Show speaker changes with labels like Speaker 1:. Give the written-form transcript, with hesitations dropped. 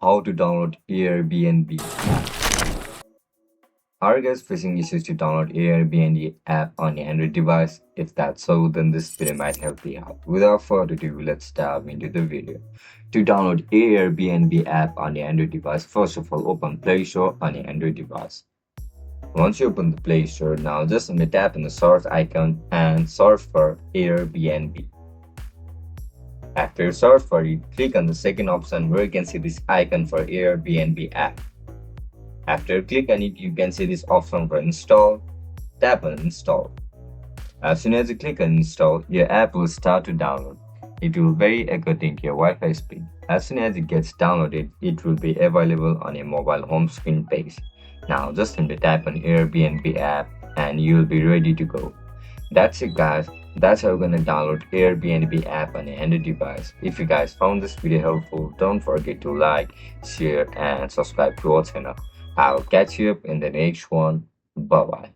Speaker 1: how to download Airbnb. Are you guys facing issues to download Airbnb app on your Android device? If that's so, then this video might help you out. Without further ado, let's dive into the video. To download Airbnb app on your Android device, first of all, open Play Store on your Android device. Once you open the Play Store, now just tap on the search icon and search for Airbnb. After you search for it, click on the second option where you can see this icon for Airbnb app. After you click on it, you can see this option for install. Tap on install. As soon as you click on install, your app will start to download. It will vary according to your Wi-Fi speed. As soon as it gets downloaded, it will be available on your mobile home screen page. Now just tap on Airbnb app and you will be ready to go. That's it guys. That's how you're gonna download Airbnb app on your Android device. If you guys found this video helpful, don't forget to like, share and subscribe to our channel. I'll catch you up in the next one. Bye bye.